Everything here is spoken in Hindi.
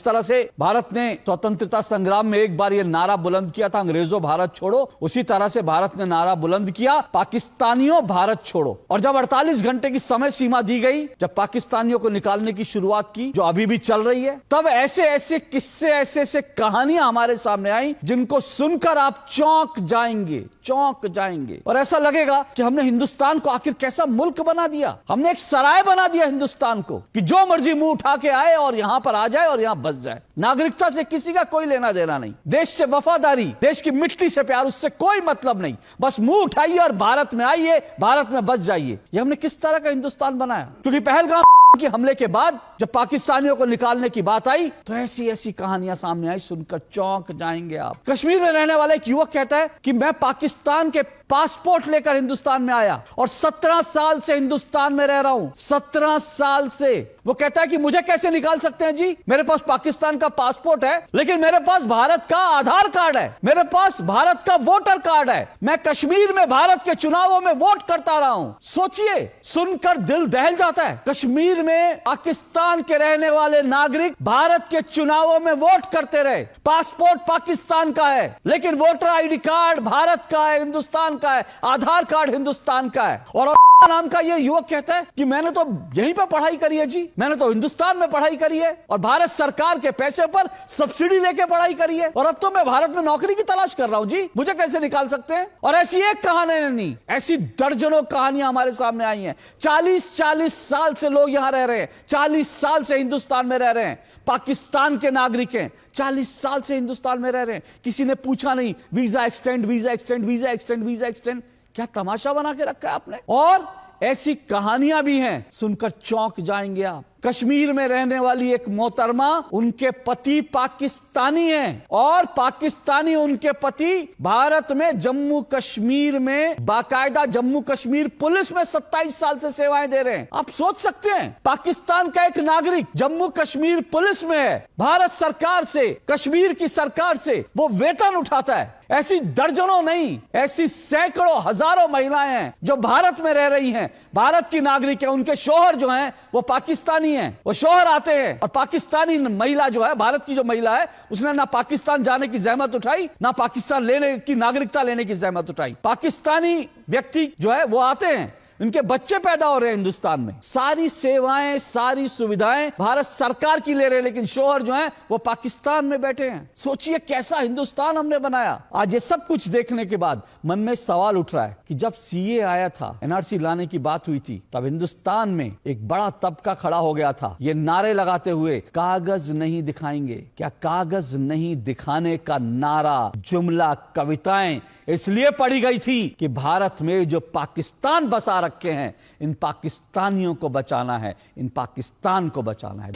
तरह से भारत ने स्वतंत्रता संग्राम में एक बार ये नारा बुलंद किया था, अंग्रेजों भारत छोड़ो, उसी तरह से भारत ने नारा बुलंद किया, पाकिस्तानियों भारत छोड़ो। और जब 48 घंटे की समय सीमा दी गई, जब पाकिस्तानियों को निकालने की शुरुआत की, जो अभी भी चल रही है, तब ऐसे ऐसे किस्से, ऐसे ऐसे कहानियां हमारे सामने आई जिनको सुनकर आप चौंक जाएंगे और ऐसा लगेगा कि हमने हिंदुस्तान को आखिर कैसा मुल्क बना दिया। हमने एक सराय बना दिया हिंदुस्तान को कि जो मर्जी मुंह उठा के आए और यहां पर आ जाए और यहां बस जाए। नागरिकता से किसी का कोई लेना देना नहीं, देश से वफादारी, देश की मिट्टी से प्यार, उससे कोई मतलब नहीं। बस मुंह उठाइए और भारत में आइए, भारत में बस जाइए। ये हमने किस तरह का हिंदुस्तान बनाया? क्योंकि पहलगाम के हमले के बाद जब पाकिस्तानियों को निकालने की बात आई तो ऐसी ऐसी कहानियां सामने आई, सुनकर चौंक जाएंगे आप। कश्मीर में रहने वाला एक युवक कहता है कि मैं पाकिस्तान के पासपोर्ट लेकर हिंदुस्तान में आया और 17 साल से हिंदुस्तान में रह रहा हूं, 17 साल से। वो कहता है कि मुझे कैसे निकाल सकते हैं जी? मेरे पास पाकिस्तान का पासपोर्ट है, लेकिन मेरे पास भारत का आधार कार्ड है, मेरे पास भारत का वोटर कार्ड है। मैं कश्मीर में भारत के चुनावों में वोट करता रहा हूं। सोचिए, सुनकर दिल दहल जाता है। कश्मीर में पाकिस्तान के रहने वाले नागरिक भारत के चुनावों में वोट करते रहे, पासपोर्ट पाकिस्तान का है, लेकिन वोटर आईडी कार्ड भारत का है, हिंदुस्तान का है, आधार कार्ड हिंदुस्तान का है। और नाम का ये युवक कहता है कि मैंने तो यहीं पर पढ़ाई करी है जी, मैंने तो हिंदुस्तान में पढ़ाई करी है और भारत सरकार के पैसे पर सब्सिडी लेके पढ़ाई करी है, और अब तो मैं भारत में नौकरी की तलाश कर रहा हूं जी, मुझे कैसे निकाल सकते हैं? और ऐसी एक कहानी नहीं, ऐसी दर्जनों कहानियां हमारे सामने आई हैं। 40-40 साल से लोग यहां रह रहे हैं, 40 साल से हिंदुस्तान में रह रहे हैं, पाकिस्तान के नागरिक हैं, 40 साल से हिंदुस्तान में रह रहे हैं। किसी ने पूछा नहीं visa extend, visa extend, visa extend, visa extend. क्या तमाशा बना के रखा है आपने? और ऐसी कहानियां भी हैं, सुनकर चौंक जाएंगे आप। कश्मीर में रहने वाली एक मोहतरमा, उनके पति पाकिस्तानी हैं और पाकिस्तानी उनके पति भारत में जम्मू कश्मीर में बाकायदा जम्मू कश्मीर पुलिस में 27 साल से सेवाएं दे रहे हैं। आप सोच सकते हैं, पाकिस्तान का एक नागरिक जम्मू कश्मीर पुलिस में है, भारत सरकार से, कश्मीर की सरकार से वो वेतन उठाता है। ऐसी दर्जनों नहीं, ऐसी सैकड़ों हजारों महिलाएं हैं जो भारत में रह रही हैं, भारत की नागरिक है, उनके शौहर जो हैं वो पाकिस्तानी हैं। वो शौहर आते हैं और पाकिस्तानी महिला जो है, भारत की जो महिला है, उसने ना पाकिस्तान जाने की जहमत उठाई, ना पाकिस्तान लेने की, नागरिकता लेने की जहमत उठाई। पाकिस्तानी व्यक्ति जो है वो आते हैं, इनके बच्चे पैदा हो रहे हैं हिंदुस्तान में, सारी सेवाएं, सारी सुविधाएं भारत सरकार की ले रहे हैं, लेकिन शौहर जो हैं वो पाकिस्तान में बैठे हैं। सोचिए कैसा हिंदुस्तान हमने बनाया। आज ये सब कुछ देखने के बाद मन में सवाल उठ रहा है कि जब सीए आया था, एनआरसी लाने की बात हुई थी, तब हिंदुस्तान में एक बड़ा तबका खड़ा हो गया था ये नारे लगाते हुए, कागज नहीं दिखाएंगे। क्या कागज नहीं दिखाने का नारा, जुमला, कविताएं इसलिए पढ़ी गई थी कि भारत में जो पाकिस्तान बसा रखे हैं, इन पाकिस्तानियों को बचाना है, इन पाकिस्तान को बचाना है।